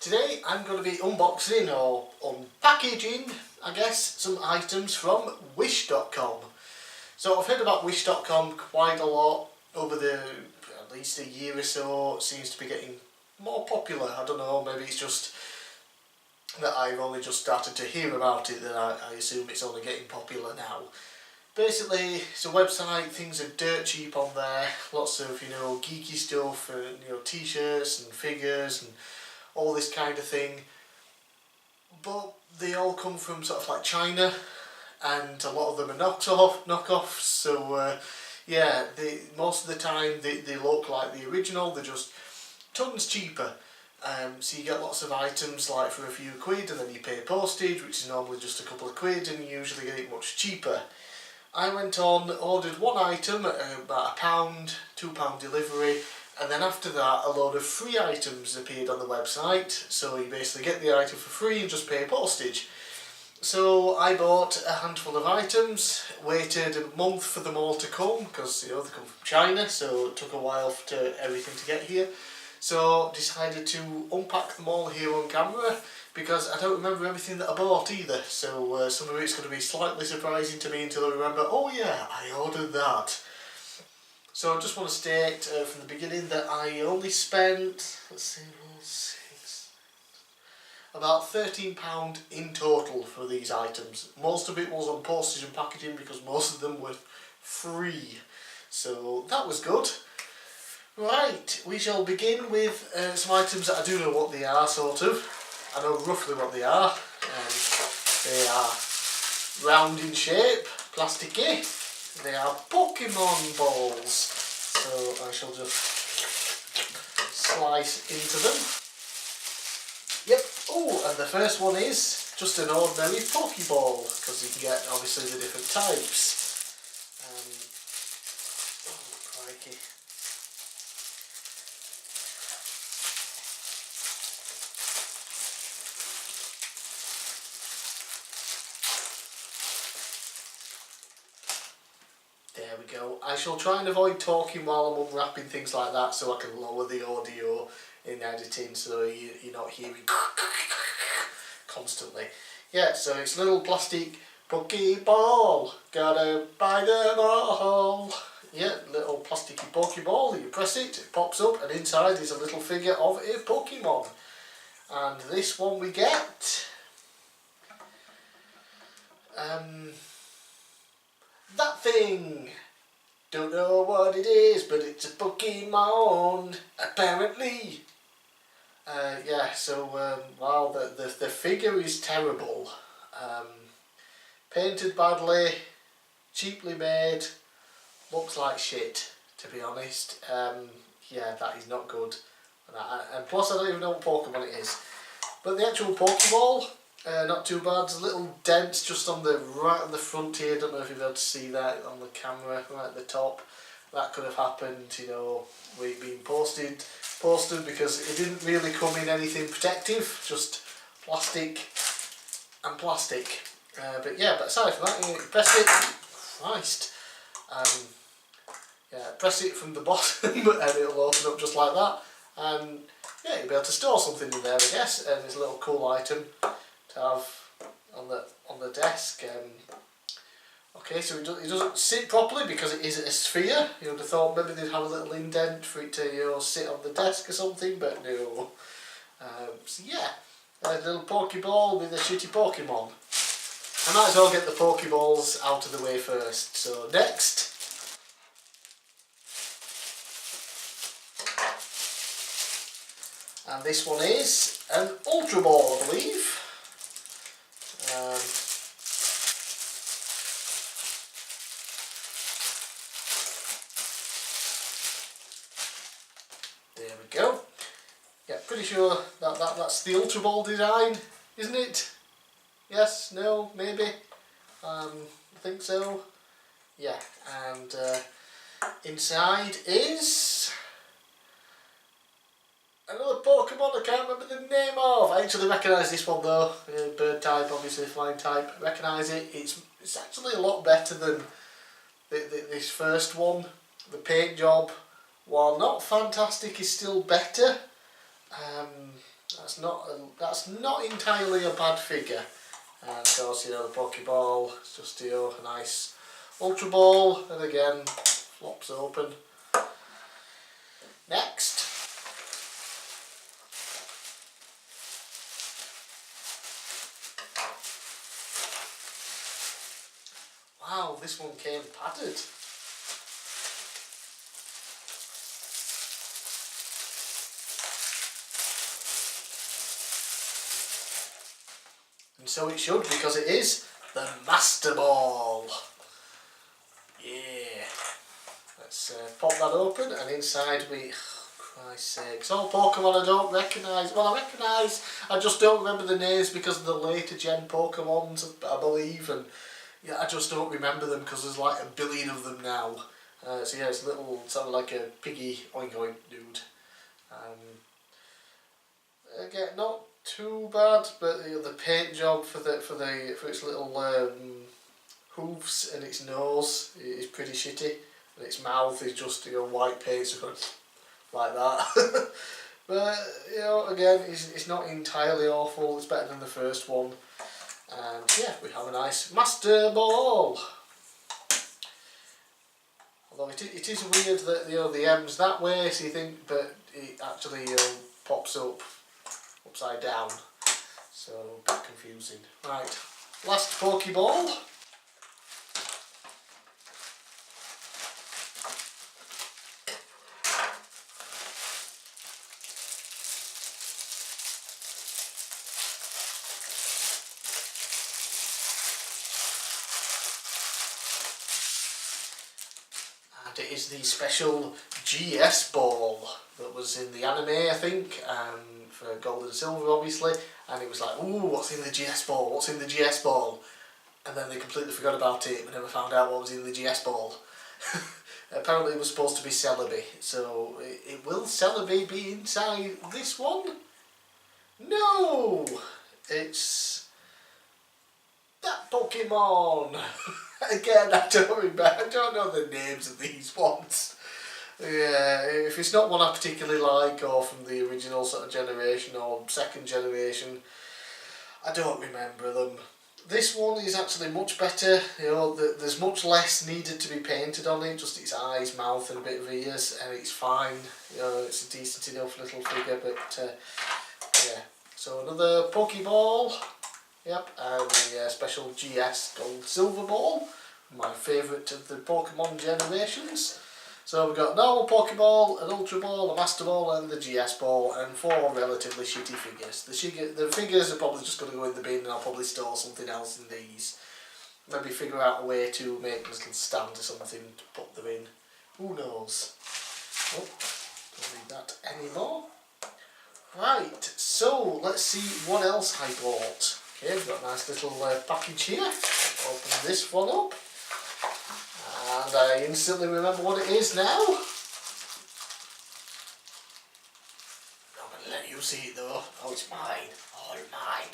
Today I'm going to be unboxing or unpackaging, I guess, some items from Wish.com. So I've heard about Wish.com quite a lot over at least a year or so. It seems to be getting more popular. I don't know, maybe it's just that I've only just started to hear about it, that I assume it's only getting popular now. Basically, it's a website, things are dirt cheap on there, lots of, geeky stuff, and, t-shirts and figures and all this kind of thing. But they all come from sort of like China, and a lot of them are knockoffs, so yeah, most of the time they look like the original, they're just tons cheaper. So you get lots of items like for a few quid, and then you pay postage, which is normally just a couple of quid, and you usually get it much cheaper. I went on, ordered one item at about £1, £2 delivery, and then after that a load of free items appeared on the website, so you basically get the item for free and just pay postage. So I bought a handful of items, waited a month for them all to come, because they come from China, so it took a while for everything to get here. So decided to unpack them all here on camera, because I don't remember everything that I bought either, so some of it's going to be slightly surprising to me until I remember, oh yeah, I ordered that. So I just want to state from the beginning that I only spent, about £13 in total for these items. Most of it was on postage and packaging because most of them were free, so that was good. Right, we shall begin with some items that I do know what they are, sort of. I know roughly what they are. They are round in shape, plasticky. They are Pokemon balls. So I shall just slice into them. Yep. Oh, and the first one is just an ordinary Pokeball, because you can get obviously the different types. Oh, crikey. There we go. I shall try and avoid talking while I'm unwrapping things like that, so I can lower the audio in editing, so you're not hearing constantly. Yeah, so it's a little plastic Pokeball. Gotta buy them all. Yeah, little plasticky Pokeball. You press it, it pops up, and inside is a little figure of a Pokemon. And this one we get. That thing! Don't know what it is, but it's a Pokemon, apparently. Yeah, so, wow, the figure is terrible. Painted badly, cheaply made, looks like shit, to be honest. Yeah, that is not good. And plus I don't even know what Pokemon it is. But the actual Pokeball, not too bad. There's a little dent just on right on the front here. I don't know if you'll be able to see that on the camera, right at the top. That could have happened, with it being posted because it didn't really come in anything protective, just plastic and plastic. But aside from that, you press it, Christ, yeah, press it from the bottom and it'll open up just like that. And yeah, you'll be able to store something in there, I guess. And it's a little cool item to have on the desk. Okay, so it doesn't sit properly because it is a sphere. You would have thought maybe they'd have a little indent for it to sit on the desk or something, but no. So yeah, a little Pokeball with a shitty Pokemon. I might as well get the Pokeballs out of the way first. So next. And this one is an Ultra Ball, I believe. There we go. Yeah, pretty sure that's the Ultra Ball design, isn't it? Yes, no, maybe. I think so. Yeah, and inside is another Pokemon I can't remember the name of. I actually recognise this one though. Bird type, obviously flying type. Recognise it. It's actually a lot better than this first one. The paint job, while not fantastic, is still better. That's not entirely a bad figure. And of course, you know, the Pokeball, it's just, you know, a nice Ultra Ball, and again, flops open. Next. Wow, this one came padded. And so it should, because it is the Master Ball. Yeah. Let's pop that open, and inside we... Christ's sake, it's all Pokemon I don't recognise. Well, I recognise, I just don't remember the names because of the later gen Pokemons, I believe, and yeah, I just don't remember them because there's like a billion of them now. So yeah, it's a little, sort of like a piggy oink oink dude. Again, not too bad, but you know, the paint job for its little hoofs and its nose is pretty shitty, and its mouth is just, you know, white paint, so like that. But you know, again, it's not entirely awful. It's better than the first one, and yeah, we have a nice Master Ball. Although it is weird that, you know, the M's that way, so you think, but it actually, you know, pops up upside down, so a bit confusing. Right, last Pokeball. And it is the special GS Ball that was in the anime, I think, for Gold and Silver obviously, and it was like, ooh, what's in the GS Ball, what's in the GS Ball? And then they completely forgot about it and never found out what was in the GS Ball. Apparently it was supposed to be Celebi, so will Celebi be inside this one? No! It's that Pokemon! Again, I don't remember, I don't know the names of these ones. Yeah, if it's not one I particularly like, or from the original sort of generation or second generation, I don't remember them. This one is actually much better, you know, there's much less needed to be painted on it, just its eyes, mouth and a bit of ears, and it's fine, you know, it's a decent enough little figure, but yeah. So another Pokeball, yep, and the special GS Gold Silver Ball, my favourite of the Pokemon generations. So we've got normal Pokeball, an Ultra Ball, a Master Ball and the GS Ball, and 4 relatively shitty figures. The figures are probably just going to go in the bin, and I'll probably store something else in these. Maybe figure out a way to make a little stand or something to put them in. Who knows? Oh, don't need that anymore. Right, so let's see what else I bought. Okay, we've got a nice little package here. Open this one up. And I instantly remember what it is now. I'm going to let you see it though. Oh, it's mine. All mine.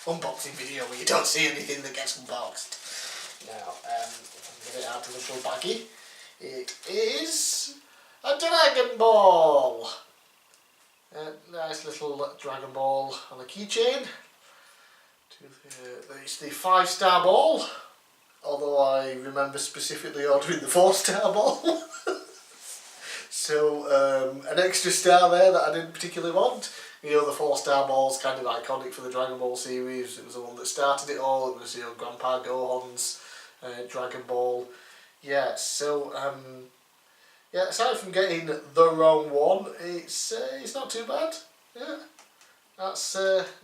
Unboxing video where you don't see anything that gets unboxed. Now, if I can get it out of the little baggie, it is a Dragon Ball. Nice little Dragon Ball on a keychain. It's the 5-star ball. Although I remember specifically ordering the 4-star ball. So an extra star there that I didn't particularly want. You know, the 4-star ball's kind of iconic for the Dragon Ball series. It was the one that started it all. It was, you know, Grandpa Gohan's Dragon Ball. Yeah, so yeah, aside from getting the wrong one, it's not too bad. Yeah. That's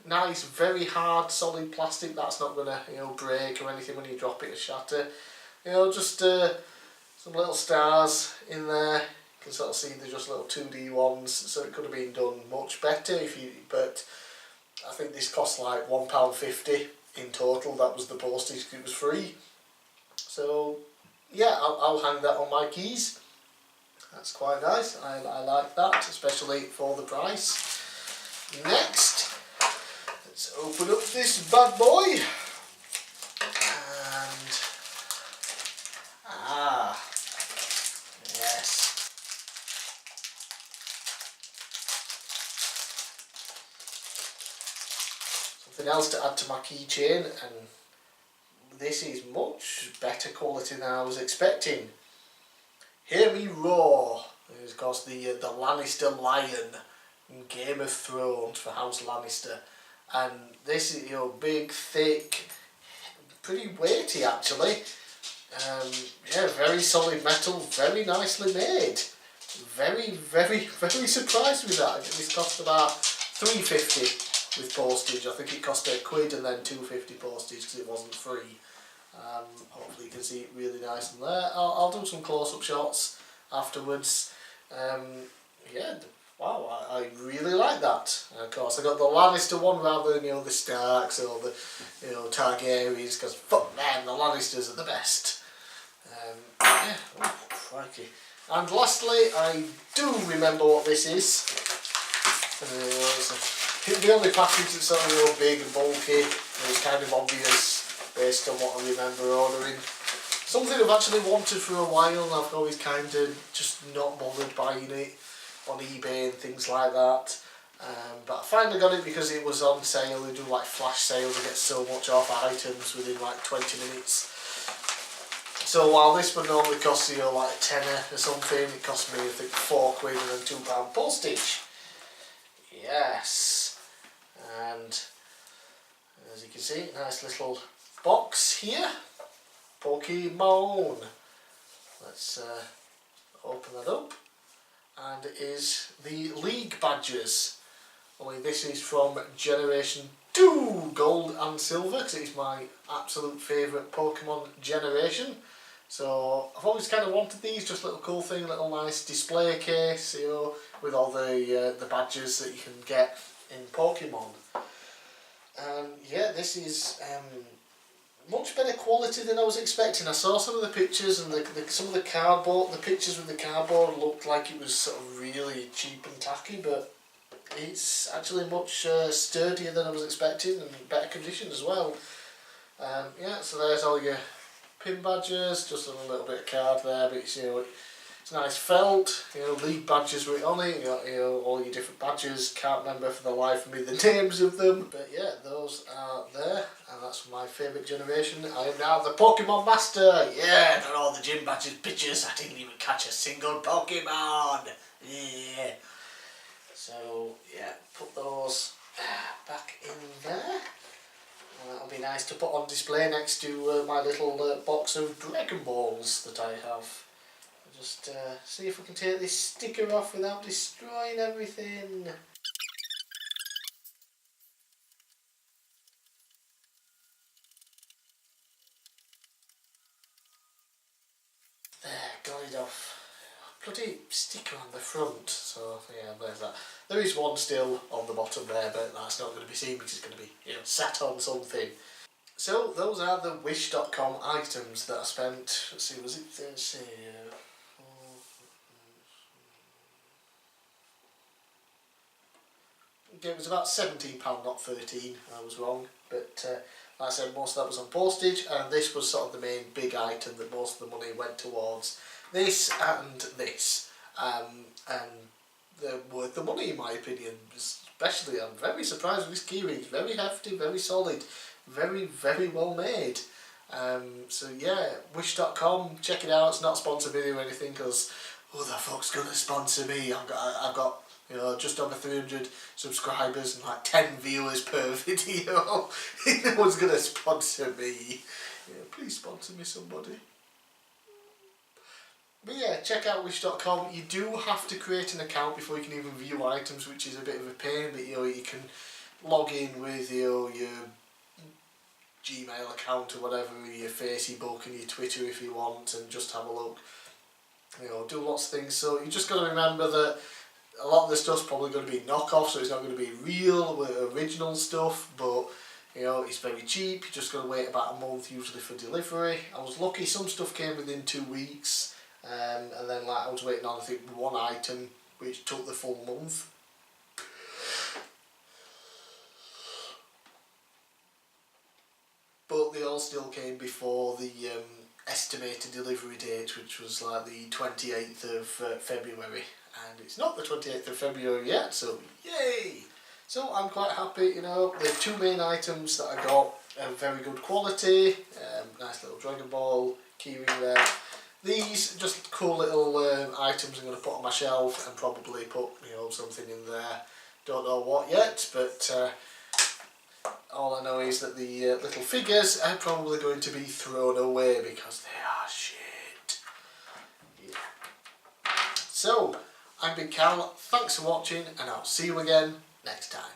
nice, very hard, solid plastic. That's not gonna, you know, break or anything when you drop it or shatter. You know, just some little stars in there. You can sort of see they're just little 2D ones, so it could have been done much better if you. But I think this cost like £1.50 in total. That was the postage. It was free. So yeah, I'll hang that on my keys. That's quite nice. I like that, especially for the price. Next, let's open up this bad boy, and yes, something else to add to my keychain, and this is much better quality than I was expecting. Hear me roar. It's of course the Lannister lion in Game of Thrones for House Lannister, and this is, you know, big, thick, pretty weighty actually. Yeah, very solid metal, very nicely made. Very, very, very surprised with that. This cost about £3.50 with postage. I think it cost £1 and then £2.50 postage because it wasn't free. Hopefully you can see it really nice in there. I'll do some close-up shots afterwards. Yeah, wow, I really like that. And of course I got the Lannister one rather than, you know, the Starks or the, you know, Targaryens, because fuck them, the Lannisters are the best. Yeah, oh, crikey. And lastly, I do remember what this is. The only package that's sort of, you know, big and bulky. It was kind of obvious based on what I remember ordering. Something I've actually wanted for a while, and I've always kind of just not bothered buying it on eBay and things like that. But I finally got it because it was on sale. They do like flash sales, they get so much off items within like 20 minutes. So while this would normally cost you like a tenner or something, it cost me I think £4 and then £2 postage. Yes, and as you can see, nice little box here. Pokemon. Let's open that up, and it is the League badges. Only this is from Generation 2 Gold and Silver, because it's my absolute favourite Pokemon generation. So I've always kind of wanted these, just a little cool thing, little nice display case, you know, with all the badges that you can get in Pokemon. And yeah, this is much better quality than I was expecting. I saw some of the pictures and some of the cardboard, the pictures with the cardboard looked like it was sort of really cheap and tacky, but it's actually much sturdier than I was expecting and better condition as well. Yeah, so there's all your pin badges, just a little bit of card there, but it's, you know, it's nice felt, you know, League badges were on it, you got, you know, all your different badges. Can't remember for the life of me the names of them, but yeah, those are there, and that's my favourite generation. I am now the Pokemon Master. Yeah, got all the gym badges, pictures. I didn't even catch a single Pokemon. Yeah. So yeah, put those back in there. And that'll be nice to put on display next to my little box of Dragon Balls that I have. I'll just see if we can take this sticker off without destroying everything. There, got it off. Bloody sticker on the front, so yeah, there's that. There is one still on the bottom there, but that's not going to be seen because it's going to be, you know, sat on something. So those are the Wish.com items that I spent. Let's see, was it? Let's see. It was about £17, not 13. I was wrong, but like I said, most of that was on postage, and this was sort of the main big item that most of the money went towards. This and this, and they're worth the money in my opinion. Especially, I'm very surprised with this keyring. It's very hefty, very solid, very, very well made. So yeah, Wish.com, check it out. It's not a sponsor video or anything, because who the fuck's gonna sponsor me? I've got you know, just over 300 subscribers and like 10 viewers per video. No one's gonna sponsor me. Yeah, please sponsor me, somebody. But yeah, check out Wish.com. You do have to create an account before you can even view items, which is a bit of a pain, but you know, you can log in with your Gmail account or whatever, your Facebook and your Twitter if you want, and just have a look. You know, do lots of things. So you just got to remember that a lot of the stuff's probably going to be knockoff, so it's not going to be real, original stuff, but you know, it's very cheap. You just got to wait about a month usually for delivery. I was lucky, some stuff came within 2 weeks. And then like I was waiting on I think one item which took the full month. But they all still came before the estimated delivery date, which was like the 28th of February. And it's not the 28th of February yet, so yay! So I'm quite happy, you know. The two main items that I got are very good quality. Nice little Dragon Ball keyring there. These just cool little items I'm going to put on my shelf and probably put, you know, something in there. Don't know what yet, but all I know is that the little figures are probably going to be thrown away because they are shit. Yeah. So, I'm Big Cal, thanks for watching, and I'll see you again next time.